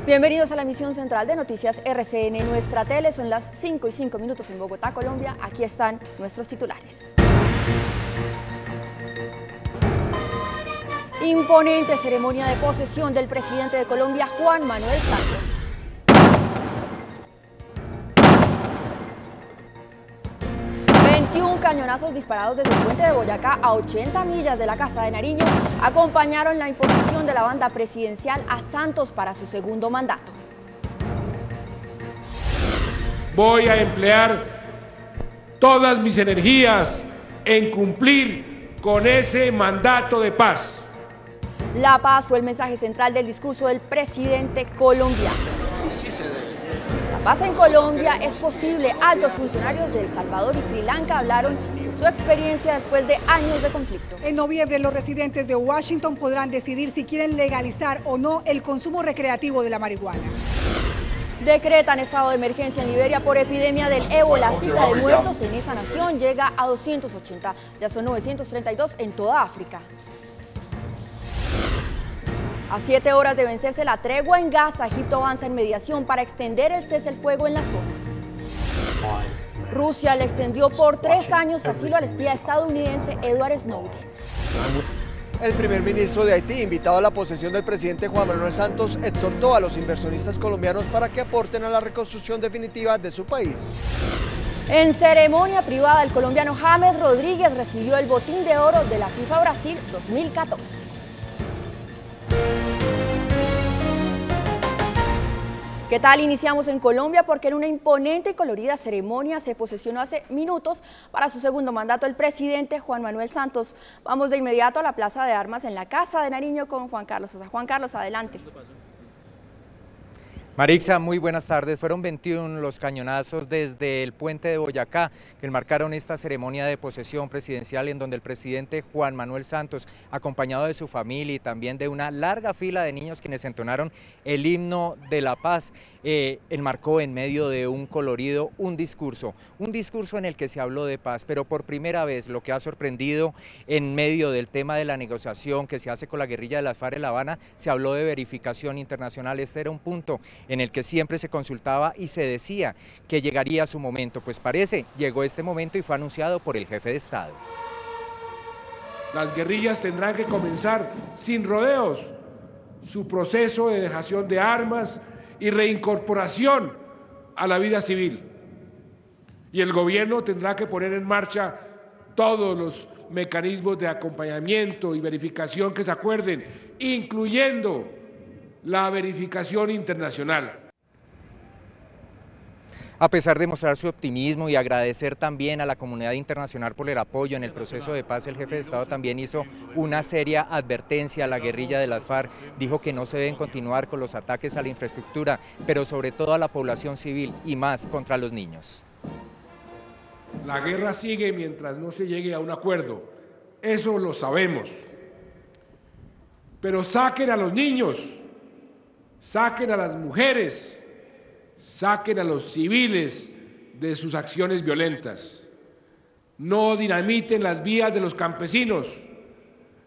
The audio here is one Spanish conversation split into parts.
Bienvenidos a la emisión central de Noticias RCN. Nuestra tele son las 5:05 en Bogotá, Colombia. Aquí están nuestros titulares. Imponente ceremonia de posesión del presidente de Colombia, Juan Manuel Santos. Cañonazos disparados desde el puente de Boyacá a 80 millas de la Casa de Nariño acompañaron la imposición de la banda presidencial a Santos para su segundo mandato. Voy a emplear todas mis energías en cumplir con ese mandato de paz. La paz fue el mensaje central del discurso del presidente colombiano. Y sí se debe. La paz en Colombia es posible. Altos funcionarios de El Salvador y Sri Lanka hablaron de su experiencia después de años de conflicto. En noviembre, los residentes de Washington podrán decidir si quieren legalizar o no el consumo recreativo de la marihuana. Decretan estado de emergencia en Liberia por epidemia del ébola. La cifra de muertos en esa nación llega a 280. Ya son 932 en toda África. A 7 horas de vencerse la tregua en Gaza, Egipto avanza en mediación para extender el cese el fuego en la zona. Rusia le extendió por 3 años asilo al espía estadounidense Edward Snowden. El primer ministro de Haití, invitado a la posesión del presidente Juan Manuel Santos, exhortó a los inversionistas colombianos para que aporten a la reconstrucción definitiva de su país. En ceremonia privada, el colombiano James Rodríguez recibió el botín de oro de la FIFA Brasil 2014. ¿Qué tal? Iniciamos en Colombia porque en una imponente y colorida ceremonia se posesionó hace minutos para su segundo mandato el presidente Juan Manuel Santos. Vamos de inmediato a la Plaza de Armas en la Casa de Nariño con Juan Carlos. Juan Carlos, adelante. Marixa, muy buenas tardes. Fueron 21 los cañonazos desde el puente de Boyacá que marcaron esta ceremonia de posesión presidencial en donde el presidente Juan Manuel Santos, acompañado de su familia y también de una larga fila de niños quienes entonaron el himno de la paz, enmarcó en medio de un colorido un discurso en el que se habló de paz, pero por primera vez lo que ha sorprendido en medio del tema de la negociación que se hace con la guerrilla de las FARC en La Habana, se habló de verificación internacional. Este era un punto en el que siempre se consultaba y se decía que llegaría su momento, pues parece, llegó este momento y fue anunciado por el jefe de Estado. Las guerrillas tendrán que comenzar sin rodeos su proceso de dejación de armas y reincorporación a la vida civil. Y el gobierno tendrá que poner en marcha todos los mecanismos de acompañamiento y verificación que se acuerden, incluyendo la verificación internacional. A pesar de mostrar su optimismo y agradecer también a la comunidad internacional por el apoyo en el proceso de paz, el jefe de Estado también hizo una seria advertencia a la guerrilla de las FARC. Dijo que no se deben continuar con los ataques a la infraestructura, pero sobre todo a la población civil y más contra los niños. La guerra sigue mientras no se llegue a un acuerdo, eso lo sabemos. Pero saquen a los niños, saquen a las mujeres, saquen a los civiles de sus acciones violentas. No dinamiten las vías de los campesinos.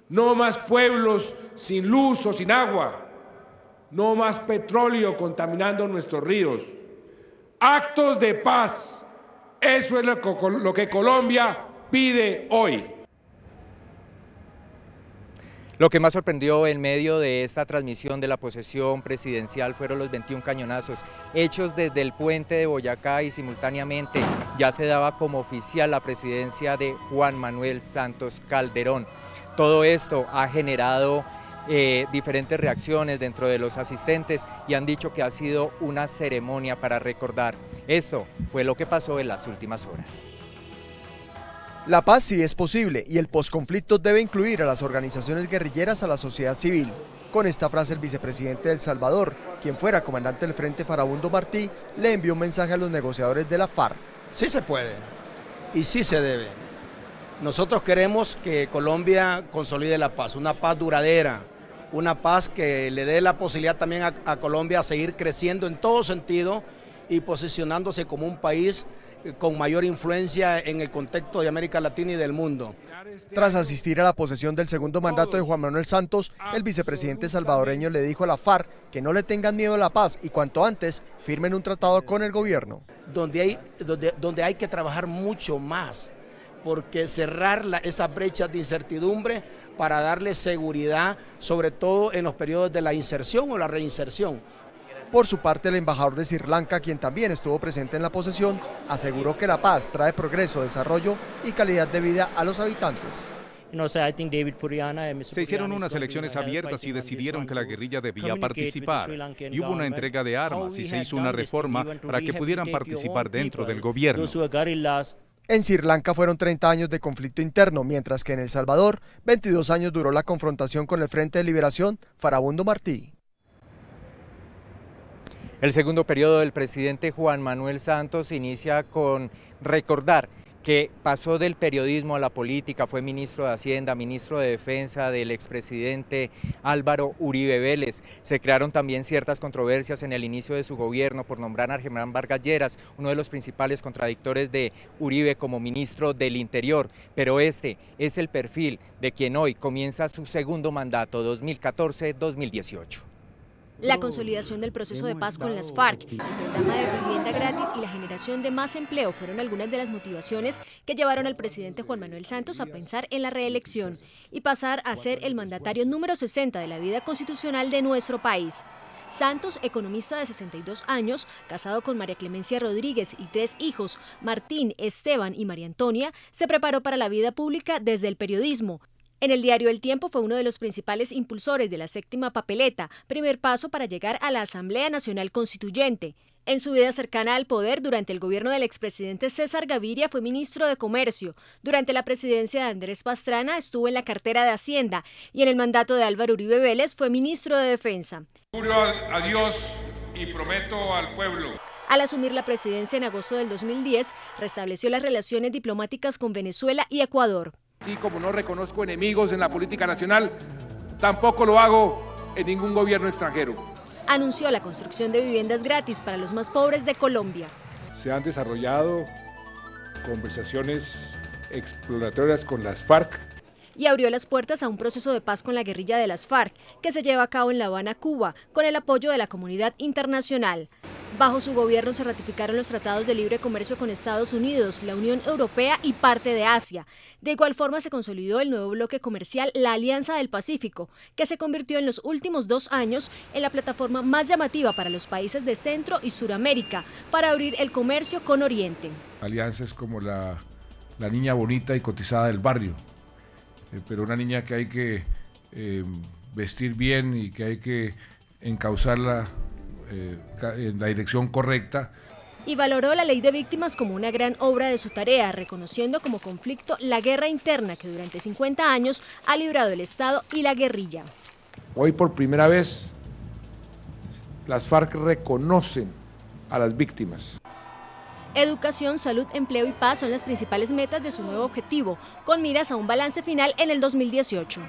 No más pueblos sin luz o sin agua. No más petróleo contaminando nuestros ríos. Actos de paz. Eso es lo que Colombia pide hoy. Lo que más sorprendió en medio de esta transmisión de la posesión presidencial fueron los 21 cañonazos hechos desde el puente de Boyacá y simultáneamente ya se daba como oficial la presidencia de Juan Manuel Santos Calderón. Todo esto ha generado diferentes reacciones dentro de los asistentes y han dicho que ha sido una ceremonia para recordar. Esto fue lo que pasó en las últimas horas. La paz sí es posible y el posconflicto debe incluir a las organizaciones guerrilleras, a la sociedad civil. Con esta frase el vicepresidente de El Salvador, quien fuera comandante del Frente Farabundo Martí, le envió un mensaje a los negociadores de la FARC. Sí se puede y sí se debe. Nosotros queremos que Colombia consolide la paz, una paz duradera, una paz que le dé la posibilidad también a Colombia a seguir creciendo en todo sentido y posicionándose como un país con mayor influencia en el contexto de América Latina y del mundo. Tras asistir a la posesión del segundo mandato de Juan Manuel Santos, el vicepresidente salvadoreño le dijo a la FARC que no le tengan miedo a la paz y cuanto antes firmen un tratado con el gobierno. Donde hay que trabajar mucho más, porque cerrar esas brechas de incertidumbre para darle seguridad, sobre todo en los periodos de la inserción o la reinserción. Por su parte, el embajador de Sri Lanka, quien también estuvo presente en la posesión, aseguró que la paz trae progreso, desarrollo y calidad de vida a los habitantes. Se hicieron unas elecciones abiertas y decidieron que la guerrilla debía participar. Y hubo una entrega de armas y se hizo una reforma para que pudieran participar dentro del gobierno. En Sri Lanka fueron 30 años de conflicto interno, mientras que en El Salvador, 22 años duró la confrontación con el Frente de Liberación Farabundo Martí. El segundo periodo del presidente Juan Manuel Santos inicia con recordar que pasó del periodismo a la política, fue ministro de Hacienda, ministro de Defensa del expresidente Álvaro Uribe Vélez. Se crearon también ciertas controversias en el inicio de su gobierno por nombrar a Germán Vargas Lleras, uno de los principales contradictores de Uribe como ministro del Interior. pero este es el perfil de quien hoy comienza su segundo mandato, 2014-2018. La consolidación del proceso de paz con las FARC, el programa de vivienda gratis y la generación de más empleo fueron algunas de las motivaciones que llevaron al presidente Juan Manuel Santos a pensar en la reelección y pasar a ser el mandatario número 60 de la vida constitucional de nuestro país. Santos, economista de 62 años, casado con María Clemencia Rodríguez y 3 hijos, Martín, Esteban y María Antonia, se preparó para la vida pública desde el periodismo. En el diario El Tiempo fue uno de los principales impulsores de la séptima papeleta, primer paso para llegar a la Asamblea Nacional Constituyente. En su vida cercana al poder, durante el gobierno del expresidente César Gaviria fue ministro de Comercio. Durante la presidencia de Andrés Pastrana estuvo en la cartera de Hacienda y en el mandato de Álvaro Uribe Vélez fue ministro de Defensa. Juro a Dios y prometo al pueblo. Al asumir la presidencia en agosto del 2010, restableció las relaciones diplomáticas con Venezuela y Ecuador. Así como no reconozco enemigos en la política nacional, tampoco lo hago en ningún gobierno extranjero. Anunció la construcción de viviendas gratis para los más pobres de Colombia. Se han desarrollado conversaciones exploratorias con las FARC. Y abrió las puertas a un proceso de paz con la guerrilla de las FARC, que se lleva a cabo en La Habana, Cuba, con el apoyo de la comunidad internacional. Bajo su gobierno se ratificaron los tratados de libre comercio con Estados Unidos, la Unión Europea y parte de Asia. De igual forma se consolidó el nuevo bloque comercial, la Alianza del Pacífico, que se convirtió en los últimos 2 años en la plataforma más llamativa para los países de Centro y Suramérica para abrir el comercio con Oriente. Alianza es como la niña bonita y cotizada del barrio, pero una niña que hay que vestir bien y que hay que encauzarla en la dirección correcta. Y valoró la ley de víctimas como una gran obra de su tarea, reconociendo como conflicto la guerra interna que durante 50 años ha librado el Estado y la guerrilla. Hoy por primera vez las FARC reconocen a las víctimas. Educación, salud, empleo y paz son las principales metas de su nuevo objetivo, con miras a un balance final en el 2018.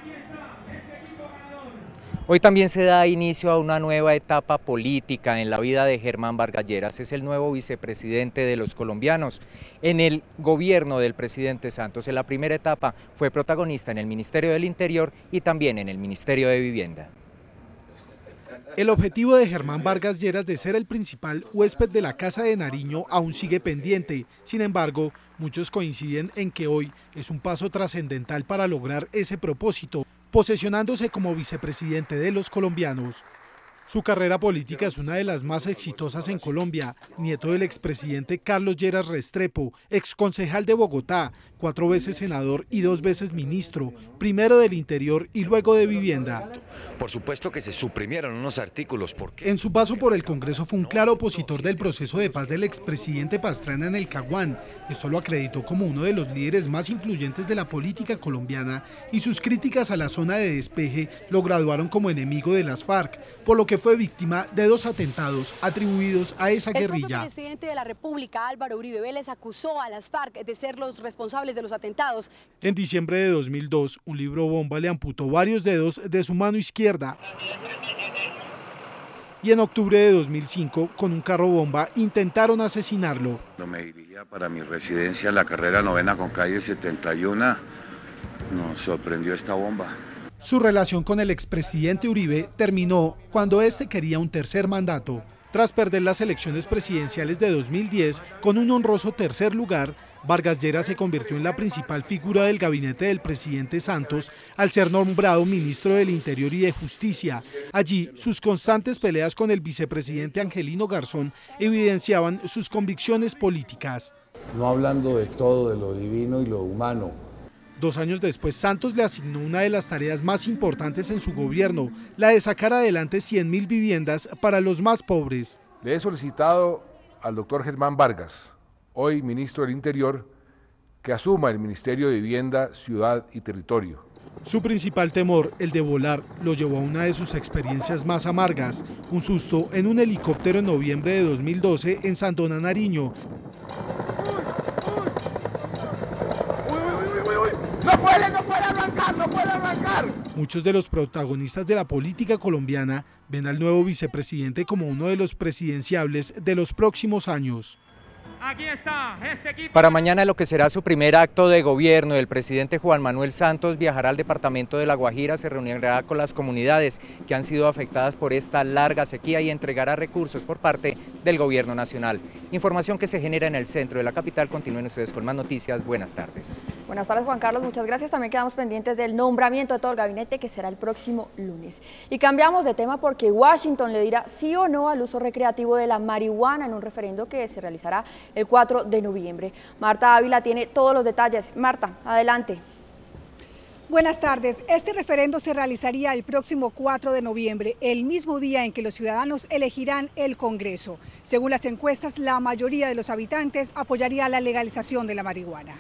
Hoy también se da inicio a una nueva etapa política en la vida de Germán Vargas Lleras. Es el nuevo vicepresidente de los colombianos. En el gobierno del presidente Santos, en la primera etapa, fue protagonista en el Ministerio del Interior y también en el Ministerio de Vivienda. El objetivo de Germán Vargas Lleras de ser el principal huésped de la Casa de Nariño aún sigue pendiente. Sin embargo, muchos coinciden en que hoy es un paso trascendental para lograr ese propósito, posesionándose como vicepresidente de los colombianos. Su carrera política es una de las más exitosas en Colombia, nieto del expresidente Carlos Lleras Restrepo, exconcejal de Bogotá, 4 veces senador y 2 veces ministro, primero del Interior y luego de Vivienda. Por supuesto que se suprimieron unos artículos. ¿Por qué? En su paso por el Congreso fue un claro opositor del proceso de paz del expresidente Pastrana en el Caguán. Esto lo acreditó como uno de los líderes más influyentes de la política colombiana y sus críticas a la zona de despeje lo graduaron como enemigo de las FARC, por lo que fue víctima de 2 atentados atribuidos a esa guerrilla. El presidente de la República, Álvaro Uribe Vélez, acusó a las FARC de ser los responsables de los atentados. En diciembre de 2002, un libro bomba le amputó varios dedos de su mano izquierda y en octubre de 2005, con un carro bomba, intentaron asesinarlo. Cuando me dirigía para mi residencia, la carrera 9 con calle 71, nos sorprendió esta bomba. Su relación con el expresidente Uribe terminó cuando este quería un tercer mandato. Tras perder las elecciones presidenciales de 2010 con un honroso tercer lugar, Vargas Lleras se convirtió en la principal figura del gabinete del presidente Santos al ser nombrado ministro del Interior y de Justicia. Allí, sus constantes peleas con el vicepresidente Angelino Garzón evidenciaban sus convicciones políticas. No hablando de todo, de lo divino y lo humano. 2 años después, Santos le asignó una de las tareas más importantes en su gobierno, la de sacar adelante 100.000 viviendas para los más pobres. Le he solicitado al doctor Germán Vargas, hoy ministro del Interior, que asuma el Ministerio de Vivienda, Ciudad y Territorio. Su principal temor, el de volar, lo llevó a una de sus experiencias más amargas, un susto en un helicóptero en noviembre de 2012 en Sandona, Nariño. ¡No puede arrancar, no puede arrancar! Muchos de los protagonistas de la política colombiana ven al nuevo vicepresidente como uno de los presidenciables de los próximos años. Aquí está este equipo. Para mañana, lo que será su primer acto de gobierno, el presidente Juan Manuel Santos viajará al departamento de La Guajira, se reunirá con las comunidades que han sido afectadas por esta larga sequía y entregará recursos por parte del gobierno nacional. Información que se genera en el centro de la capital. Continúen ustedes con más noticias. Buenas tardes. Buenas tardes, Juan Carlos, muchas gracias. También quedamos pendientes del nombramiento de todo el gabinete, que será el próximo lunes. Y cambiamos de tema porque Washington le dirá sí o no al uso recreativo de la marihuana en un referendo que se realizará el 4 de noviembre. Marta Ávila tiene todos los detalles. Marta, adelante. Buenas tardes. Este referendo se realizaría el próximo 4 de noviembre, el mismo día en que los ciudadanos elegirán el Congreso. Según las encuestas, la mayoría de los habitantes apoyaría la legalización de la marihuana.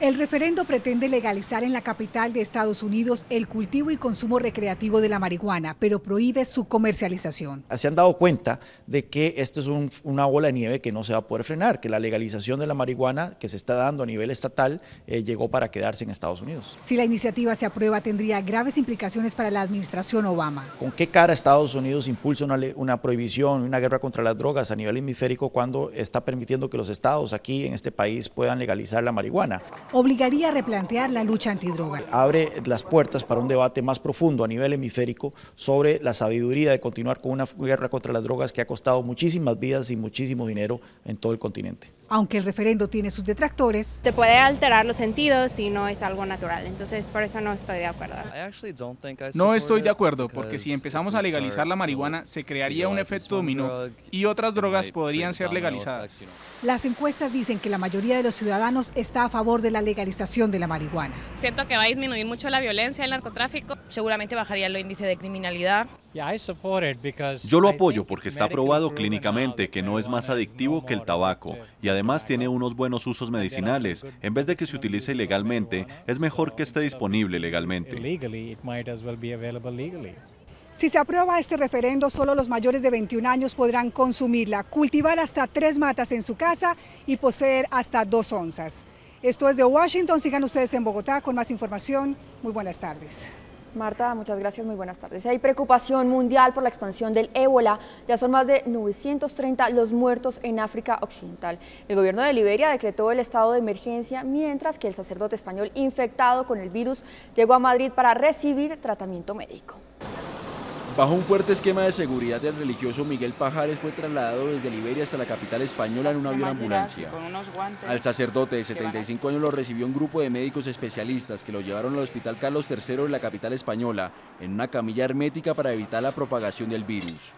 El referendo pretende legalizar en la capital de Estados Unidos el cultivo y consumo recreativo de la marihuana, pero prohíbe su comercialización. Se han dado cuenta de que esto es una bola de nieve que no se va a poder frenar, que la legalización de la marihuana que se está dando a nivel estatal llegó para quedarse en Estados Unidos. Si la iniciativa se aprueba, tendría graves implicaciones para la administración Obama. ¿Con qué cara Estados Unidos impulsa una prohibición, una guerra contra las drogas a nivel hemisférico cuando está permitiendo que los estados aquí en este país puedan legalizar la marihuana? Obligaría a replantear la lucha antidroga. Abre las puertas para un debate más profundo a nivel hemisférico sobre la sabiduría de continuar con una guerra contra las drogas que ha costado muchísimas vidas y muchísimo dinero en todo el continente. Aunque el referendo tiene sus detractores, te puede alterar los sentidos y no es algo natural, entonces por eso no estoy de acuerdo. No estoy de acuerdo porque si empezamos a legalizar la marihuana se crearía un efecto dominó y otras drogas podrían ser legalizadas. Las encuestas dicen que la mayoría de los ciudadanos está a favor de la legalización de la marihuana. Siento que va a disminuir mucho la violencia, el narcotráfico, seguramente bajaría el índice de criminalidad. Yo lo apoyo porque está probado clínicamente que no es más adictivo que el tabaco y además tiene unos buenos usos medicinales. En vez de que se utilice ilegalmente, es mejor que esté disponible legalmente. Si se aprueba este referendo, solo los mayores de 21 años podrán consumirla, cultivar hasta 3 matas en su casa y poseer hasta 2 onzas. Esto es de Washington, sigan ustedes en Bogotá con más información. Muy buenas tardes. Marta, muchas gracias, muy buenas tardes. Hay preocupación mundial por la expansión del ébola. Ya son más de 930 los muertos en África Occidental. El gobierno de Liberia decretó el estado de emergencia, mientras que el sacerdote español infectado con el virus llegó a Madrid para recibir tratamiento médico. Bajo un fuerte esquema de seguridad, el religioso Miguel Pajares fue trasladado desde Liberia hasta la capital española en un avión ambulancia. Al sacerdote de 75 años lo recibió un grupo de médicos especialistas que lo llevaron al Hospital Carlos III de la capital española en una camilla hermética para evitar la propagación del virus.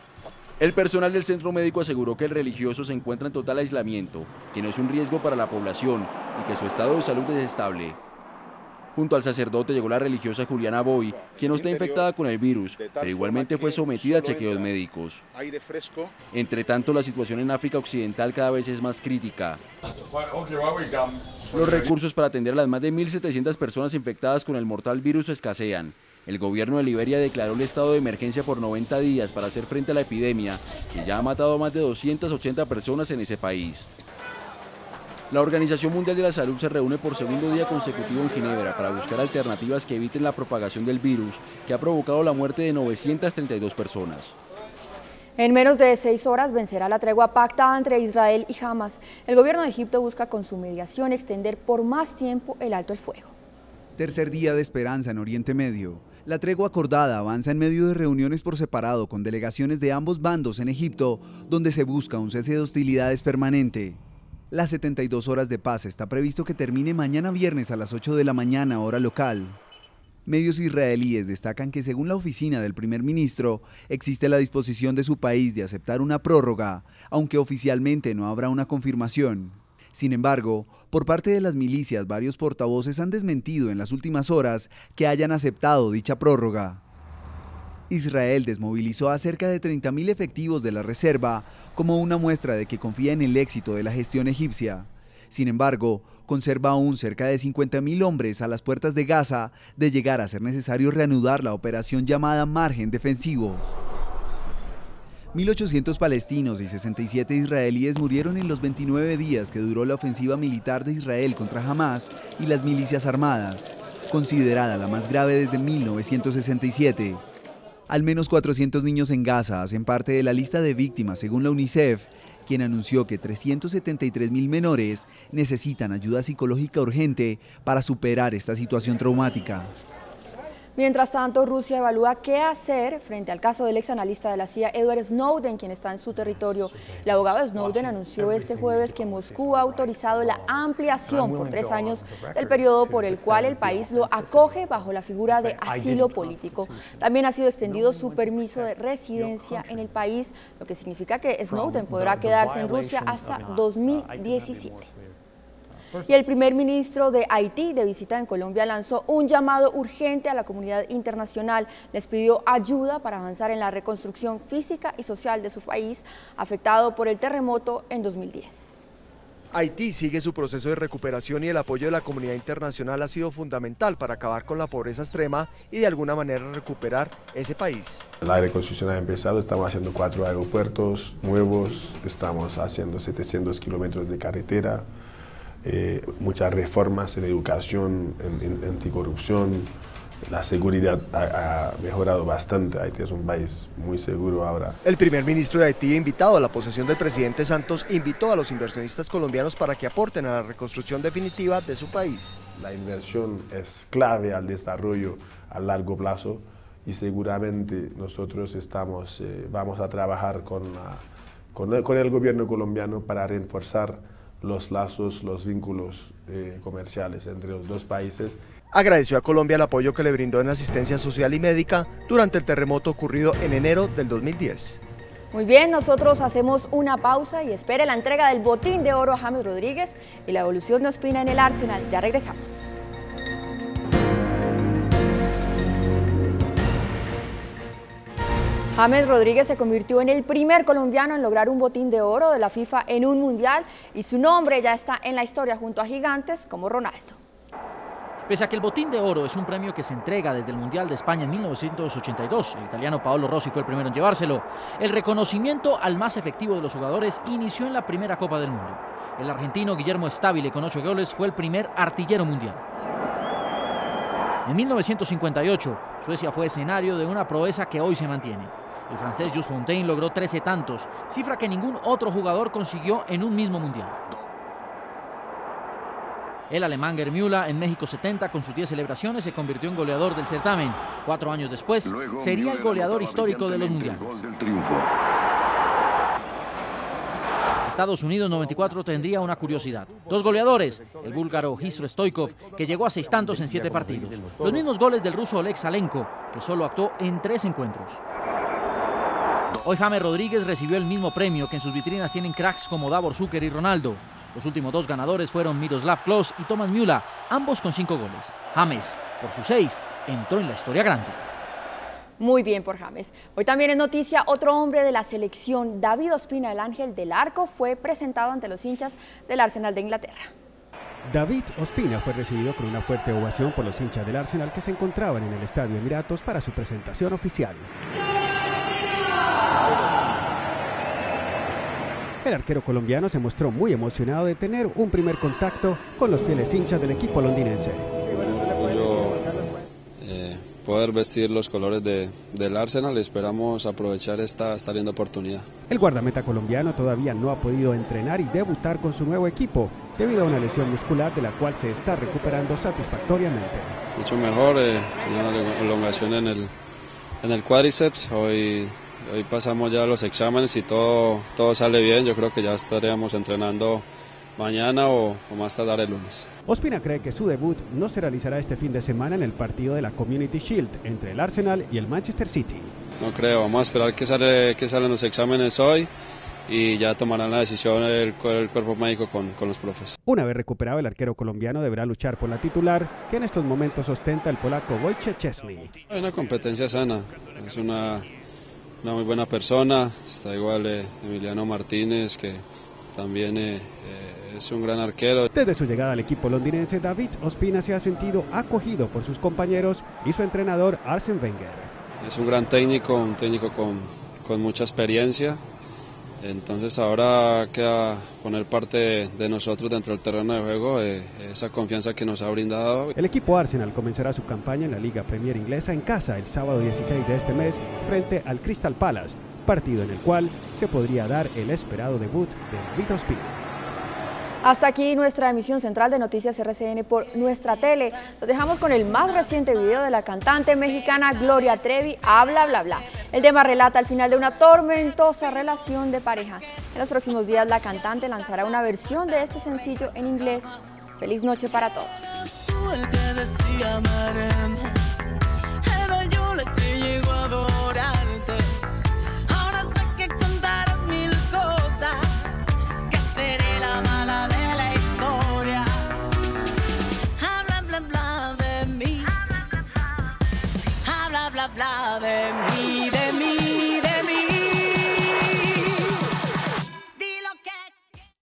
El personal del centro médico aseguró que el religioso se encuentra en total aislamiento, que no es un riesgo para la población y que su estado de salud es estable. Junto al sacerdote llegó la religiosa Juliana Boy, quien no está infectada con el virus, pero igualmente fue sometida a chequeos médicos. Entre tanto, la situación en África Occidental cada vez es más crítica. Los recursos para atender a las más de 1.700 personas infectadas con el mortal virus escasean. El gobierno de Liberia declaró el estado de emergencia por 90 días para hacer frente a la epidemia, que ya ha matado a más de 280 personas en ese país. La Organización Mundial de la Salud se reúne por segundo día consecutivo en Ginebra para buscar alternativas que eviten la propagación del virus, que ha provocado la muerte de 932 personas. En menos de 6 horas vencerá la tregua pactada entre Israel y Hamas. El gobierno de Egipto busca con su mediación extender por más tiempo el alto el fuego. Tercer día de esperanza en Oriente Medio. La tregua acordada avanza en medio de reuniones por separado con delegaciones de ambos bandos en Egipto, donde se busca un cese de hostilidades permanente. Las 72 horas de paz está previsto que termine mañana viernes a las 8 de la mañana, hora local. Medios israelíes destacan que según la oficina del primer ministro, existe la disposición de su país de aceptar una prórroga, aunque oficialmente no habrá una confirmación. Sin embargo, por parte de las milicias, varios portavoces han desmentido en las últimas horas que hayan aceptado dicha prórroga. Israel desmovilizó a cerca de 30.000 efectivos de la reserva como una muestra de que confía en el éxito de la gestión egipcia. Sin embargo, conserva aún cerca de 50.000 hombres a las puertas de Gaza de llegar a ser necesario reanudar la operación llamada Margen Defensivo. 1.800 palestinos y 67 israelíes murieron en los 29 días que duró la ofensiva militar de Israel contra Hamas y las milicias armadas, considerada la más grave desde 1967. Al menos 400 niños en Gaza hacen parte de la lista de víctimas según la UNICEF, quien anunció que 373.000 menores necesitan ayuda psicológica urgente para superar esta situación traumática. Mientras tanto, Rusia evalúa qué hacer frente al caso del ex analista de la CIA, Edward Snowden, quien está en su territorio. El abogado de Snowden anunció este jueves que Moscú ha autorizado la ampliación por 3 años del periodo por el cual el país lo acoge bajo la figura de asilo político. También ha sido extendido su permiso de residencia en el país, lo que significa que Snowden podrá quedarse en Rusia hasta 2017. Y el primer ministro de Haití, de visita en Colombia, lanzó un llamado urgente a la comunidad internacional. Les pidió ayuda para avanzar en la reconstrucción física y social de su país, afectado por el terremoto en 2010. Haití sigue su proceso de recuperación y el apoyo de la comunidad internacional ha sido fundamental para acabar con la pobreza extrema y de alguna manera recuperar ese país. La reconstrucción ha empezado, estamos haciendo 4 aeropuertos nuevos, estamos haciendo 700 kilómetros de carretera, muchas reformas en educación, en anticorrupción. La seguridad ha mejorado bastante. Haití es un país muy seguro ahora. El primer ministro de Haití, invitado a la posesión del presidente Santos, invitó a los inversionistas colombianos para que aporten a la reconstrucción definitiva de su país. La inversión es clave al desarrollo a largo plazo y seguramente nosotros vamos a trabajar con el gobierno colombiano para reforzar los lazos, los vínculos comerciales entre los dos países. Agradeció a Colombia el apoyo que le brindó en asistencia social y médica durante el terremoto ocurrido en enero del 2010. Muy bien, nosotros hacemos una pausa y espere la entrega del botín de oro a James Rodríguez y la evolución de Ospina en el Arsenal. Ya regresamos. James Rodríguez se convirtió en el primer colombiano en lograr un botín de oro de la FIFA en un mundial y su nombre ya está en la historia junto a gigantes como Ronaldo. Pese a que el botín de oro es un premio que se entrega desde el Mundial de España en 1982, el italiano Paolo Rossi fue el primero en llevárselo, el reconocimiento al más efectivo de los jugadores inició en la primera Copa del Mundo. El argentino Guillermo Stabile, con 8 goles, fue el primer artillero mundial. En 1958, Suecia fue escenario de una proeza que hoy se mantiene. El francés Just Fontaine logró 13 tantos, cifra que ningún otro jugador consiguió en un mismo mundial. El alemán Gerd Müller en México 70 con sus 10 celebraciones se convirtió en goleador del certamen. 4 años después sería el goleador histórico de los mundiales. Estados Unidos 94 tendría una curiosidad. 2 goleadores, el búlgaro Hristo Stoichkov, que llegó a 6 tantos en 7 partidos. Los mismos goles del ruso Oleg Salenko, que solo actuó en 3 encuentros. Hoy James Rodríguez recibió el mismo premio que en sus vitrinas tienen cracks como Davor Zucker y Ronaldo. Los últimos 2 ganadores fueron Miroslav Klose y Thomas Müller, ambos con 5 goles. James, por sus 6, entró en la historia grande. Muy bien por James. Hoy también es noticia otro hombre de la selección, David Ospina, el ángel del arco, fue presentado ante los hinchas del Arsenal de Inglaterra. David Ospina fue recibido con una fuerte ovación por los hinchas del Arsenal que se encontraban en el Estadio Emiratos para su presentación oficial. El arquero colombiano se mostró muy emocionado de tener un primer contacto con los fieles hinchas del equipo londinense. poder vestir los colores del Arsenal. Esperamos aprovechar esta linda oportunidad. El guardameta colombiano todavía no ha podido entrenar y debutar con su nuevo equipo debido a una lesión muscular de la cual se está recuperando satisfactoriamente. Mucho mejor, una elongación en el cuádriceps. Hoy pasamos ya los exámenes y todo sale bien. Yo creo que ya estaríamos entrenando mañana o más tardar el lunes. Ospina cree que su debut no se realizará este fin de semana en el partido de la Community Shield entre el Arsenal y el Manchester City. No creo, vamos a esperar que salen los exámenes hoy y ya tomarán la decisión el cuerpo médico con los profes. Una vez recuperado, el arquero colombiano deberá luchar por la titular, que en estos momentos ostenta el polaco Wojciech Szczesny. Hay una competencia sana, es una muy buena persona, está igual Emiliano Martínez, que también es un gran arquero. Desde su llegada al equipo londinense, David Ospina se ha sentido acogido por sus compañeros y su entrenador Arsene Wenger. Es un gran técnico, un técnico con mucha experiencia, entonces ahora queda poner parte de nosotros dentro del terreno de juego, esa confianza que nos ha brindado. El equipo Arsenal comenzará su campaña en la Liga Premier Inglesa en casa el sábado 16 de este mes frente al Crystal Palace, partido en el cual se podría dar el esperado debut de David Ospina. Hasta aquí nuestra emisión central de Noticias RCN por nuestra tele. Los dejamos con el más reciente video de la cantante mexicana Gloria Trevi, Habla Bla Bla. El tema relata el final de una tormentosa relación de pareja. En los próximos días la cantante lanzará una versión de este sencillo en inglés. Feliz noche para todos. Bla de mí.